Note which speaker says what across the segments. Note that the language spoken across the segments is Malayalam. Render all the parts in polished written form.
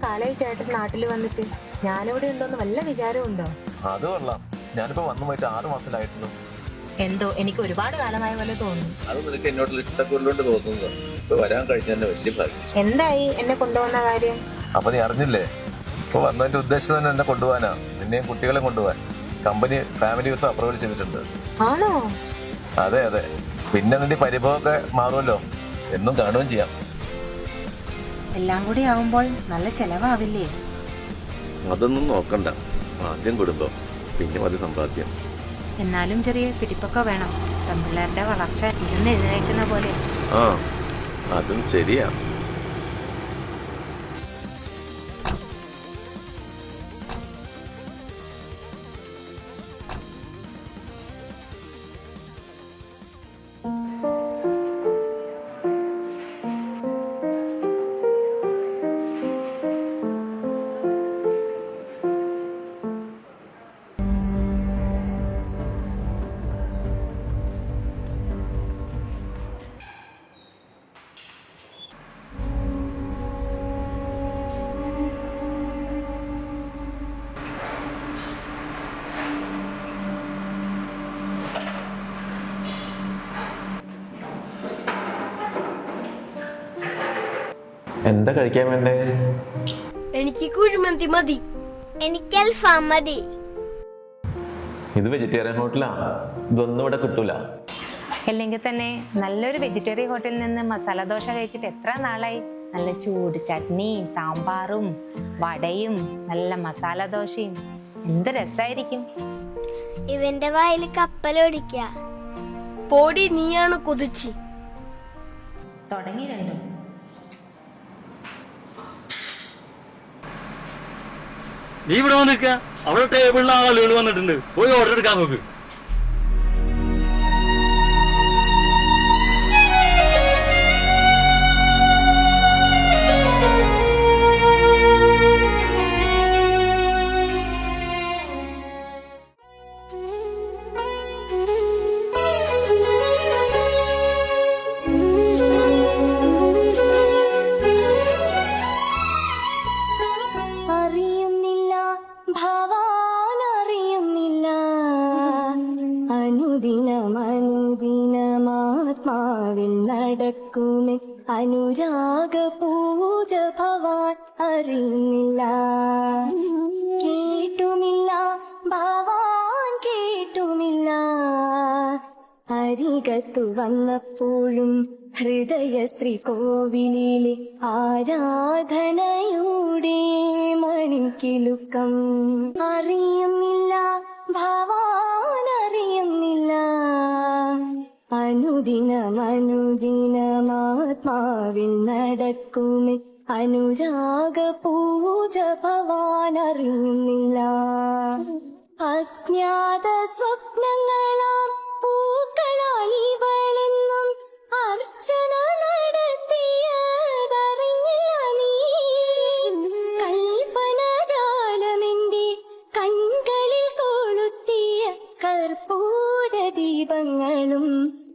Speaker 1: കാലായി ചേട്ടൻ നാട്ടിൽ വന്നിട്ട്. ഞാനിവിടെ ഉണ്ടോന്ന് വല്ല വിചാരമുണ്ടോ?
Speaker 2: അത് കൊള്ളാം. ഞാനിപ്പോ വന്നു പോയിട്ട് 6 മാസത്തിലായിട്ടുള്ളൂ.
Speaker 1: എന്തോ എനിക്ക് ഒരുപാട് കാലമായ പോലെ തോന്നുന്നു.
Speaker 2: അത് നിനക്ക് എന്നോടുള്ള ഇഷ്ടക്കൊണ്ടുകൊണ്ട് തോന്നുന്നത്. ഇപ്പൊ വരാൻ കഴിഞ്ഞ വലിയ ഭാഗ്യം.
Speaker 1: എന്തായി എന്നെ കൊണ്ടുവന്ന കാര്യം?
Speaker 2: അപ്പൊ നീ അറിഞ്ഞില്ലേ? ഇപ്പൊ വന്നതിന്റെ ഉദ്ദേശം തന്നെ എന്നെ കൊണ്ടുപോകാനാ. നിന്നെയും കുട്ടികളെ കൊണ്ടുപോകാൻ കമ്പനി ഫാമിലി വിസ അപ്രൂവൽ ചെയ്തിട്ടുണ്ട്.
Speaker 1: ആണോ?
Speaker 2: അതെ അതെ. പിന്നെ നിന്റെ പരിഭവമൊക്കെ മാറുമല്ലോ, എന്നും കാണുകയും ചെയ്യാം.
Speaker 1: എല്ലാം കൂടി ആവുമ്പോൾ നല്ല ചെലവാവില്ലേ?
Speaker 2: അതൊന്നും നോക്കണ്ട. ആദ്യം കുടുംബം, പിന്നെ മതി സമ്പാദ്യം.
Speaker 1: എന്നാലും ചെറിയ പിടിപ്പൊക്കെ വേണം. പെൺപിള്ളേരുടെ വളർച്ച ഇരുന്ന് എഴുന്നേൽക്കുന്ന പോലെ.
Speaker 2: ആ, അതും ശരിയാ. എന്താ കഴിക്കാൻ വേണ്ടേ?
Speaker 3: എനിക്ക് കുഴിമന്തി മതി. എനിക്ക് അൽഫാം മതി.
Speaker 2: ഇത് വെജിറ്റേറിയൻ ഹോട്ടലാ, ഇതൊന്നും ഇവിടെ കിട്ടൂല.
Speaker 1: അല്ലെങ്കിൽ തന്നെ നല്ലൊരു വെജിറ്റേറിയൻ ഹോട്ടലിൽ നിന്ന് മസാല ദോശ കഴിച്ചിട്ട് എത്ര നാളായി. നല്ല ചൂട് ചട്നിയും സാമ്പാറും വടയും നല്ല മസാല ദോശയും എന്ത് രസായിരിക്കും.
Speaker 3: ഇവന്റെ വായിൽ കപ്പലൊടിക്ക. പോടി, നീയാണ് കൊതിച്ച്.
Speaker 1: തുടങ്ങി രണ്ടും.
Speaker 4: നീ ഇവിടെ വന്നിക്ക, അവിടെ ടേബിളിൽ ആളുകൾ വന്നിട്ടുണ്ട്. പോയി ഓർഡർ എടുക്കാൻ നോക്ക്.
Speaker 3: അനുദിനമാത്മാവിൽ നടക്കുമേ അനുരാഗ പൂജ ഭവാൻ അറിയുന്നില്ല. കേട്ടുമില്ല ഭവാൻ കേട്ടുമില്ല. അരികത്തു വന്നപ്പോഴും ഹൃദയ ശ്രീകോവിലിലെ ആരാധനയുടെ മണിക്കിലുക്കം അറിയുന്നില്ല ഭവാൻ അറിയുന്നില്ല. അനുദിനമാത്മാവിൽ നടക്കുമേ അനുരാഗ പൂജ ഭവാൻ അറിയുന്നില്ല. അജ്ഞാത സ്വപ്നങ്ങളാം പൂക്കളാൽ ഇവളെന്നും അർച്ചന നടത്തിയതറിഞ്ഞില്ല നീ. കൽപ്പനജാലമെന്റെ കൺകളിൽ കൊളുത്തിയ കർപ്പൂര ദീപങ്ങളും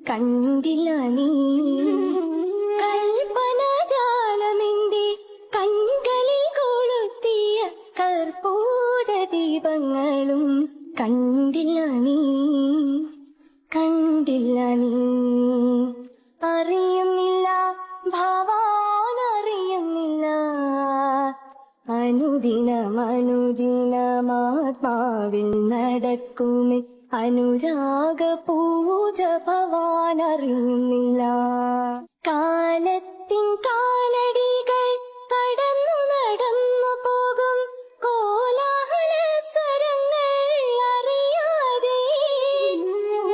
Speaker 3: കണ്ടില്ല നീ. കൽപ്പനജാലമെന്റെ കൺകളിൽ കൊളുത്തിയ കർപ്പൂര ദീപങ്ങളും കണ്ടില്ല നീ. കണ്ടില്ല നീ. അറിയുന്നില്ല ഭവാൻ അറിയുന്നില്ല. അനുദിനമാത്മാവിൽ നടക്കുമേ അനുരാഗ പൂജ ഭവാൻ അറിയുന്നില്ല. കാലത്തിൻ കാലടികൾ കടന്നു നടന്നു പോകും കോലാഹല സ്വരങ്ങൾ അറിയാതെ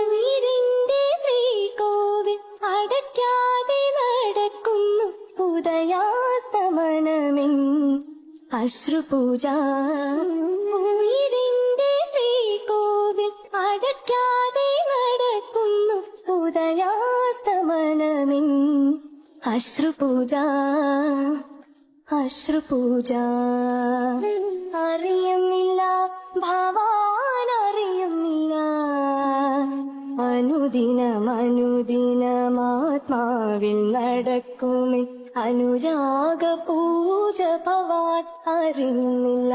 Speaker 3: ഉയിരിന്റെ ശ്രീകോവിൽ അടയ്ക്കാതെ നടക്കുന്നു ഉദയാസ്തമനമെൻ അശ്രുപൂജ. ഉയിരിന്റെ ശ്രീകോവിൽ അടയ്ക്കാതെ നടക്കുന്നു ഉദയാസ്തമനമെൻ അശ്രുപൂജ. അശ്രുപൂജ. അറിയുന്നില്ല ഭവാൻ അറിയുന്നില്ല. അനുദിനമാത്മാവിൽ നടക്കുമേ അനുരാഗ പൂജ ഭവാൻ അറിയുന്നില്ല.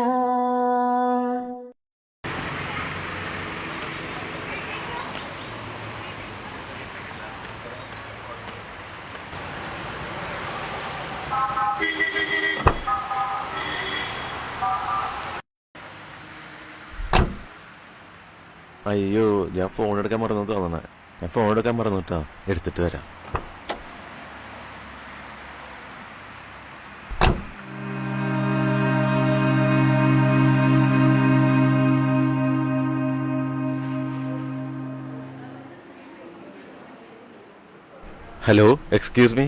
Speaker 2: അയ്യോ, ഞാൻ ഫോൺ എടുക്കാൻ മറന്നു തോന്നണേ. ഞാൻ ഫോൺ എടുക്കാൻ മറന്നു കേട്ടോ, എടുത്തിട്ട് വരാം. ഹലോ, എക്സ്ക്യൂസ് മീ,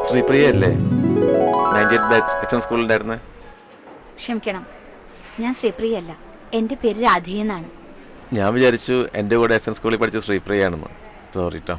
Speaker 2: ശ്രീപ്രിയ അല്ലേ? 98 ബാച്ച് എച്ച് എം സ്കൂളിലുണ്ടായിരുന്നേ.
Speaker 5: ക്ഷമിക്കണം, ഞാൻ ശ്രീപ്രിയ അല്ല, എൻ്റെ പേര് രാധിക എന്നാണ്.
Speaker 2: ഞാൻ വിചാരിച്ചു എൻ്റെ കൂടെ എസ് എൻ സ്കൂളിൽ പഠിച്ച ശ്രീപ്രിയാണെന്ന്. സോറി ട്ടോ.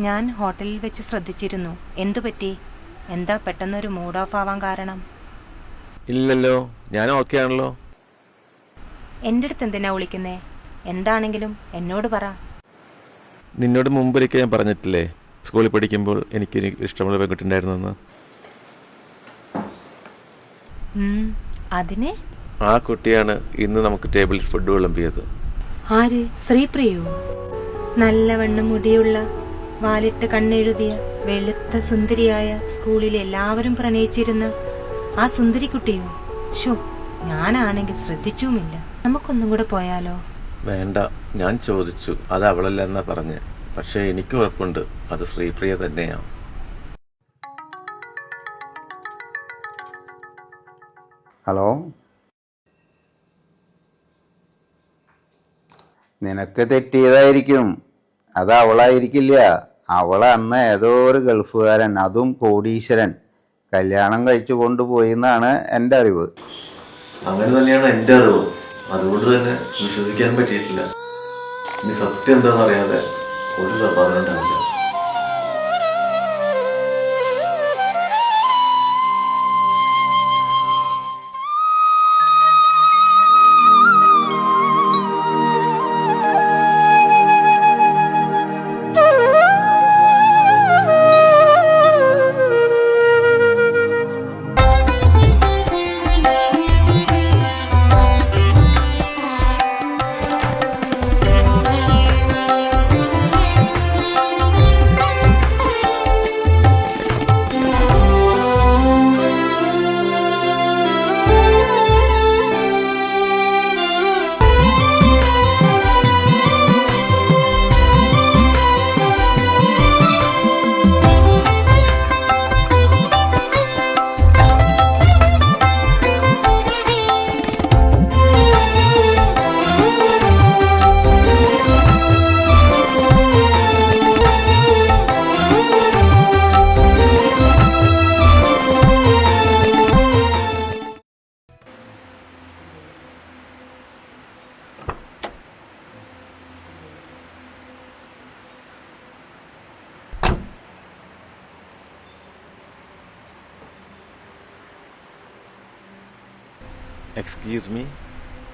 Speaker 1: ഞാൻ ഹോട്ടലിൽ വെച്ച് ശ്രദ്ധിച്ചിരുന്നു. എന്തു പറ്റി? എന്താ പെട്ടെന്നൊരു മൂഡ് ഓഫ് ആവാൻ കാരണം?
Speaker 2: ഇല്ലല്ലോ, ഞാൻ ഓക്കെ ആണല്ലോ.
Speaker 1: എൻ്റെ അടുത്ത് എന്തിനാ വിളിക്കുന്നേ? എന്താണെങ്കിലും എന്നോട് പറ.
Speaker 2: നിന്നോട് മുമ്പൊരിക്കൽ ഞാൻ പറഞ്ഞിട്ടില്ലേ, സ്കൂളിൽ പഠിക്കുമ്പോൾ എനിക്ക് ഇഷ്ടമുള്ള പെൺകുട്ടിണ്ടായിരുന്നെന്ന്.
Speaker 1: അതിനെ?
Speaker 2: ആ കുട്ടിയാണ് ഇന്ന് നമുക്ക് ടേബിളിൽ ഫുഡ് വിളമ്പിയത്.
Speaker 1: ആര്? ശ്രീപ്രിയോ? നല്ലവണ്ണം മുടിയുള്ള, വാലിട്ട് കണ്ണെഴുതിയ, വെളുത്ത സുന്ദരിയായ, സ്കൂളിൽ എല്ലാവരും പ്രണയിച്ചിരുന്ന ആ സുന്ദരിക്കുട്ടിയോ? ഷോ, ഞാനാണെങ്കിൽ ശ്രദ്ധിച്ചുമില്ല. നമുക്കൊന്നും കൂടെ പോയാലോ?
Speaker 2: വേണ്ട, ഞാൻ ചോദിച്ചു, അത് അവളല്ല എന്നാ പറഞ്ഞേ. പക്ഷെ എനിക്ക് ഉറപ്പുണ്ട് അത് ശ്രീപ്രിയ തന്നെയാണ്.
Speaker 6: ഹലോ, നിനക്ക് തെറ്റിയതായിരിക്കും. അത് അവളായിരിക്കില്ല. അവളെ അന്ന് ഏതോ ഒരു ഗൾഫുകാരൻ, അതും കോടീശ്വരൻ, കല്യാണം കഴിച്ചു കൊണ്ടുപോയി എന്നാണ് എൻ്റെ അറിവ്.
Speaker 2: അങ്ങനെ തന്നെയാണ് എൻ്റെ അറിവ്. അതുകൊണ്ട് തന്നെ വിശ്വസിക്കാൻ പറ്റിയിട്ടില്ല. ഇനി സത്യം എന്താണെന്ന് അറിയാതെ ഒരു സമാധാനം ഉണ്ടാവില്ല. എക്സ്ക്യൂസ് മീ,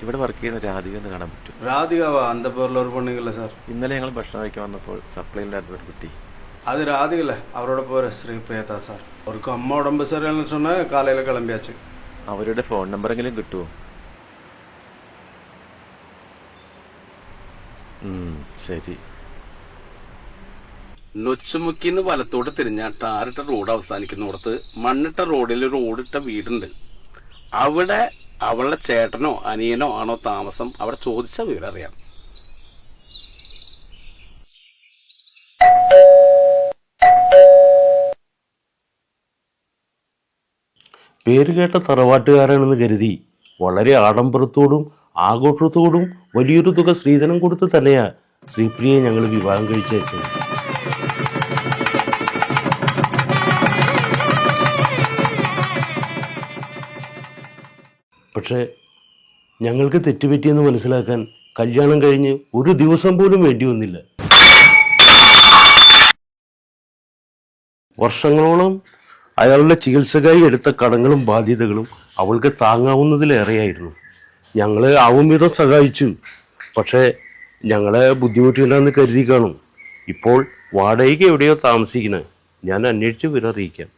Speaker 2: ഇവിടെ വർക്ക് ചെയ്യുന്ന രാധിക എന്ന് കാണാൻ പറ്റും?
Speaker 7: ராதிகாவா? அந்த பேரில் ஒரு பொண்ணுங்கள சார்.
Speaker 2: ഇന്നലെ ഞങ്ങൾ ഭക്ഷണം കഴിക്കാൻ വന്നപ്പോൾ സപ്ലൈയിലായിരുന്നു ഒരു കുട്ടി.
Speaker 7: அது ராதிகல, அவரோட பேர் ஸ்ரீபிரியா தான் சார். அவருக்கு அம்மா உடம்பு சரியில்லைன்னு சொன்னால் காலையில் கிளம்பியாச்சு.
Speaker 2: അവരുടെ ഫോൺ നമ്പറെങ്കിലും കിട്ടുമോ? ശരി.
Speaker 8: നൊച്ചുമുക്കിന്ന് വലത്തോട്ട് തിരിഞ്ഞ ടാറിട്ട റോഡ് അവസാനിക്കുന്നിടത്ത് മണ്ണിട്ട റോഡിൽ ഒരു ഓടിട്ട വീടുണ്ട്. അവിടെ അവളുടെ ചേട്ടനോ അനിയനോ ആണോ താമസം? അവിടെ ചോദിച്ച വിവരം അറിയാം.
Speaker 9: പേരുകേട്ട തറവാട്ടുകാരാണെന്ന് കരുതി വളരെ ആഡംബരത്തോടും ആഘോഷത്തോടും വലിയൊരു തുക സ്ത്രീധനം കൊടുത്ത് തന്നെയാ ശ്രീപ്രിയയെ ഞങ്ങൾ വിവാഹം കഴിച്ചയച്ചത്. പക്ഷേ ഞങ്ങൾക്ക് തെറ്റുപറ്റിയെന്ന് മനസ്സിലാക്കാൻ കല്യാണം കഴിഞ്ഞ് ഒരു ദിവസം പോലും വേണ്ടി വന്നില്ല. വർഷങ്ങളോളം അയാളുടെ ചികിത്സക്കായി എടുത്ത കടങ്ങളും ബാധ്യതകളും അവൾക്ക് താങ്ങാവുന്നതിലേറെയായിരുന്നു. ഞങ്ങൾ ആവും വിധം സഹായിച്ചു. പക്ഷേ ഞങ്ങളെ ബുദ്ധിമുട്ടില്ലെന്ന് കരുതി കാണും. ഇപ്പോൾ വാടകയ്ക്ക് എവിടെയോ താമസിക്കണേ. ഞാൻ അന്വേഷിച്ച് വിവരം അറിയിക്കാം.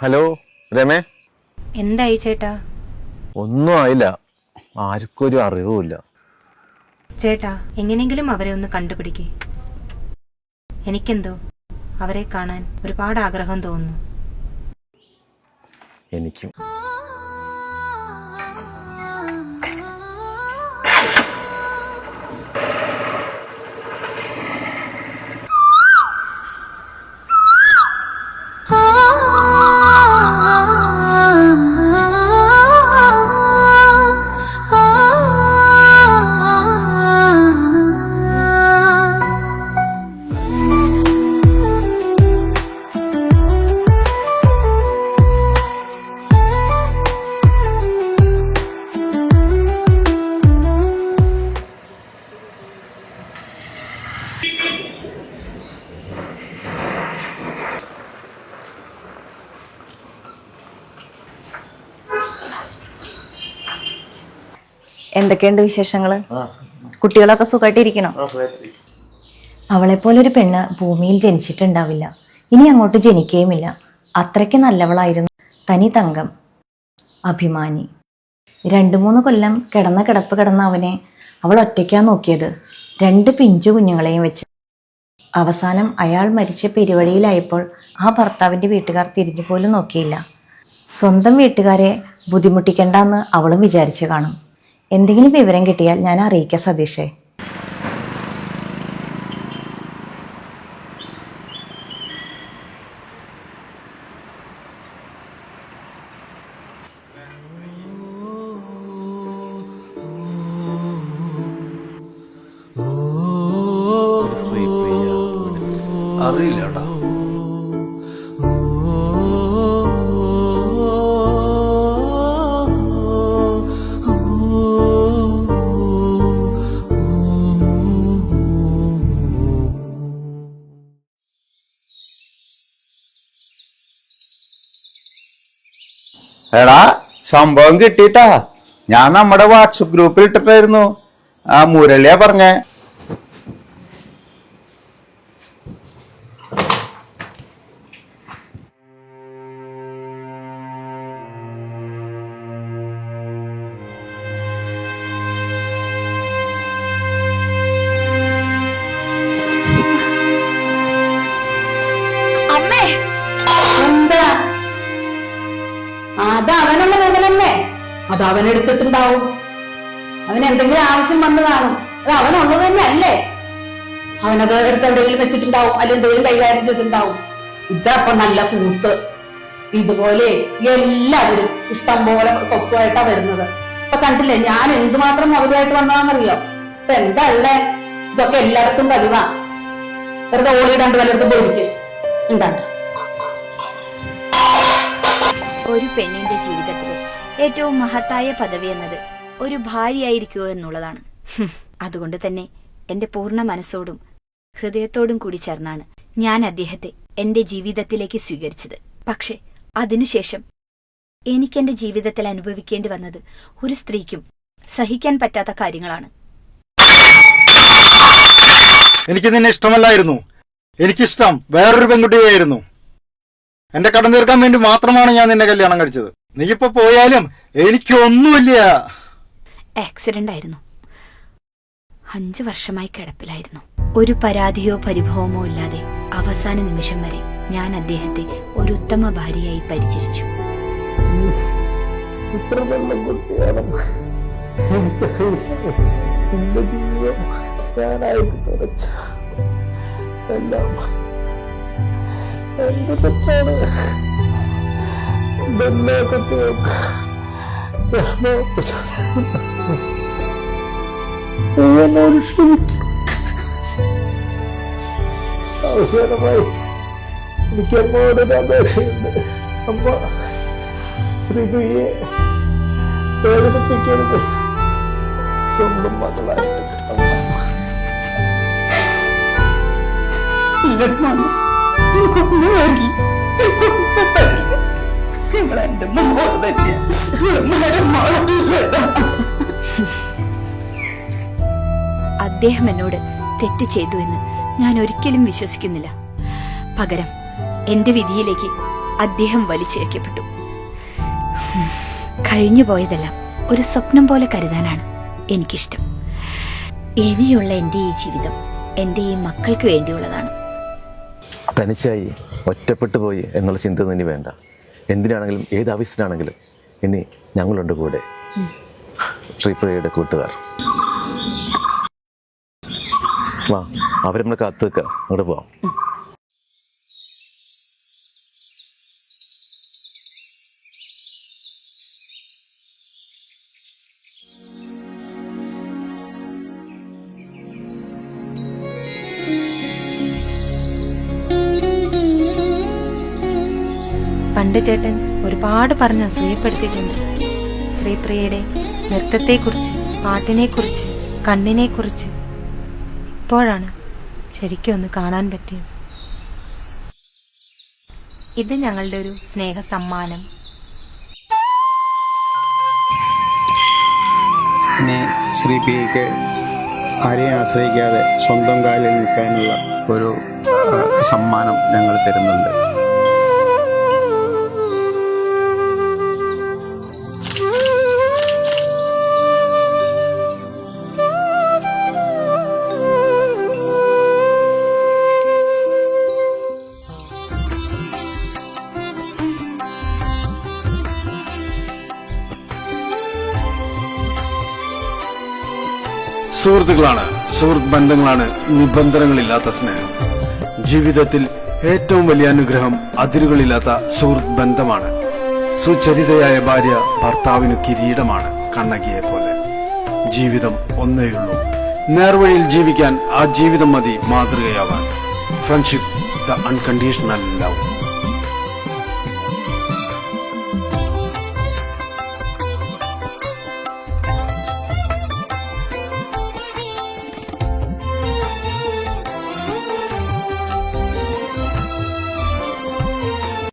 Speaker 10: ഹലോ രമേ.
Speaker 5: എന്തായി ചേട്ടാ?
Speaker 10: ഒന്നും ആയില്ല. ആർക്കും ഒരു അറിവുമില്ല.
Speaker 5: ചേട്ടാ, എങ്ങനെയെങ്കിലും അവരെ ഒന്ന് കണ്ടുപിടിക്കേ. എനിക്കെന്തോ അവരെ കാണാൻ ഒരുപാട് ആഗ്രഹം തോന്നുന്നു.
Speaker 10: എനിക്കും.
Speaker 11: എന്തൊക്കെയുണ്ട് വിശേഷങ്ങള്? കുട്ടികളൊക്കെ സുഖമായിട്ടിരിക്കണോ? അവളെപ്പോലൊരു പെണ്ണ് ഭൂമിയിൽ ജനിച്ചിട്ടുണ്ടാവില്ല, ഇനി അങ്ങോട്ട് ജനിക്കുകയുമില്ല. അത്രയ്ക്ക് നല്ലവളായിരുന്നു തനി തങ്കം, അഭിമാനി. 2-3 കൊല്ലം കിടന്ന കിടപ്പ് കിടന്ന അവനെ അവൾ ഒറ്റയ്ക്കാ നോക്കിയത്, 2 പിഞ്ചു കുഞ്ഞുങ്ങളെയും വെച്ച്. അവസാനം അയാൾ മരിച്ച പെരുവഴിയിലായപ്പോൾ ആ ഭർത്താവിൻ്റെ വീട്ടുകാർ തിരിഞ്ഞു പോലും നോക്കിയില്ല. സ്വന്തം വീട്ടുകാരെ ബുദ്ധിമുട്ടിക്കണ്ടെന്ന് അവളും വിചാരിച്ചു കാണും. എന്തെങ്കിലും വിവരം കിട്ടിയാൽ ഞാൻ അറിയിക്കാം സതീഷേ.
Speaker 2: അറിയില്ല കേട്ടോ.
Speaker 6: എടാ, സംഭവം കിട്ടിട്ടാ. ഞാൻ നമ്മുടെ വാട്സപ്പ് ഗ്രൂപ്പിൽ ഇട്ടിട്ടായിരുന്നു. ആ മുരളിയാ പറഞ്ഞേ.
Speaker 5: അമ്മേ,
Speaker 11: എന്താ? അത് അവനുള്ള മുതലല്ലേ, അത് അവനെടുത്തിട്ടുണ്ടാവും. അവൻ എന്തെങ്കിലും ആവശ്യം വന്നു കാണും. അത് അവനുള്ളത് തന്നെ അല്ലേ? അവനത് എടുത്ത് എവിടെയെങ്കിലും വെച്ചിട്ടുണ്ടാവും, അല്ലെങ്കിൽ എന്തെങ്കിലും കൈകാര്യം ചെയ്തിട്ടുണ്ടാവും. ഇതപ്പൊ നല്ല കൂത്ത്. ഇതുപോലെ എല്ലാവരും ഇഷ്ടം പോലെ സ്വത്തുമായിട്ടാ വരുന്നത്. ഇപ്പൊ കണ്ടില്ലേ ഞാൻ എന്തുമാത്രം മുതലായിട്ട് വന്നതാണെന്നറിയോ? ഇപ്പൊ എന്താ ഉള്ളേ? ഇതൊക്കെ എല്ലായിടത്തും പതിവാ. വെറുതെ ഓടിയിടാണ്ട് വല്ലയിടത്തും പോയിരിക്കും ഉണ്ടാണ്ട്.
Speaker 5: ഒരു പെണ്ണിന്റെ ജീവിതത്തിൽ ഏറ്റവും മഹത്തായ പദവി എന്നത് ഒരു ഭാര്യയായിരിക്കുക എന്നുള്ളതാണ്. അതുകൊണ്ട് തന്നെ എന്റെ പൂർണ്ണ മനസ്സോടും ഹൃദയത്തോടും കൂടി ചേർന്നാണ് ഞാൻ അദ്ദേഹത്തെ എന്റെ ജീവിതത്തിലേക്ക് സ്വീകരിച്ചത്. പക്ഷെ അതിനുശേഷം എനിക്കെന്റെ ജീവിതത്തിൽ അനുഭവിക്കേണ്ടി വന്നത് ഒരു സ്ത്രീക്കും സഹിക്കാൻ പറ്റാത്ത കാര്യങ്ങളാണ്.
Speaker 7: എനിക്ക് നിന്നെ ഇഷ്ടമല്ലായിരുന്നു. എനിക്കിഷ്ടം വേറൊരു പെൺകുട്ടിയായിരുന്നു. എന്റെ കടം തീർക്കാൻ വേണ്ടി മാത്രമാണ് ഞാൻ നിന്നെ കല്യാണം കഴിച്ചത്. നീ ഇപ്പൊ പോയാലും എനിക്കൊന്നുമില്ല.
Speaker 5: ആക്സിഡന്റ് ആയിരുന്നു. 5 വർഷമായി കിടപ്പിലായിരുന്നു. ഒരു പരാതിയോ പരിഭവമോ ഇല്ലാതെ അവസാന നിമിഷം വരെ ഞാൻ അദ്ദേഹത്തെ ഒരു ഉത്തമ ഭാര്യയായി പരിചരിച്ചു.
Speaker 12: അവസാനമായി എനിക്ക് അമ്മയോടൊരു അപേക്ഷയുണ്ട്. അമ്മ ശ്രീപ്രിയയെ വേദനിപ്പിക്കരുത്. സ്വന്തം മകളായിട്ട്
Speaker 5: അദ്ദേഹം എന്നോട് തെറ്റ് ചെയ്തു എന്ന് ഞാൻ ഒരിക്കലും വിശ്വസിക്കുന്നില്ല. പകരം എന്റെ വിധിയിലേക്ക് അദ്ദേഹം വലിച്ചിഴക്കപ്പെട്ടു. കഴിഞ്ഞു പോയതെല്ലാം ഒരു സ്വപ്നം പോലെ കരുതാനാണ് എനിക്കിഷ്ടം. ഇനിയുള്ള എൻ്റെ ഈ ജീവിതം എൻ്റെ ഈ മക്കൾക്ക് വേണ്ടിയുള്ളതാണ്.
Speaker 10: തനിച്ചായി ഒറ്റപ്പെട്ടു പോയി എന്നുള്ള ചിന്ത ഇനി വേണ്ട. എന്തിനാണെങ്കിലും ഏത് ആവശ്യത്തിനാണെങ്കിലും ഇനി ഞങ്ങളുണ്ട് കൂടെ. ശ്രീപ്രിയയുടെ കൂട്ടുകാർ വാ, അവരെ നമ്മൾ കാത്തു വെക്കാം. അങ്ങോട്ട് പോവാം.
Speaker 13: പണ്ട് ചേട്ടൻ ഒരുപാട് പറഞ്ഞ് അസൂയപ്പെടുത്തിയിട്ടുണ്ട്. ശ്രീപ്രിയയുടെ നൃത്തത്തെക്കുറിച്ച്, പാട്ടിനെക്കുറിച്ച്, കണ്ണിനെക്കുറിച്ച്. ഇപ്പോഴാണ് ശരിക്കും ഒന്ന് കാണാൻ പറ്റിയത്. ഇത് ഞങ്ങളുടെ ഒരു സ്നേഹ സമ്മാനം.
Speaker 12: ഇനി ശ്രീപ്രിയയ്ക്ക് ആരെയും ആശ്രയിക്കാതെ സ്വന്തം കാലിൽ നിൽക്കാനുള്ള ഒരു സമ്മാനം ഞങ്ങൾ തരുന്നുണ്ട്.
Speaker 14: സുഹൃത്തുക്കളാണ്, സുഹൃത്ത് ബന്ധങ്ങളാണ് നിബന്ധനകളില്ലാത്ത സ്നേഹം. ജീവിതത്തിൽ ഏറ്റവും വലിയ അനുഗ്രഹം അതിരുകളില്ലാത്ത സുഹൃത്ത് ബന്ധമാണ്. സുചരിതയായ ഭാര്യ ഭർത്താവിനു കിരീടമാണ്, കണ്ണകിയെ പോലെ. ജീവിതം ഒന്നേയുള്ളൂ. നേർവഴിയിൽ ജീവിക്കാൻ ആ ജീവിതം മതി മാതൃകയാവാൻ. Friendship, the unconditional love.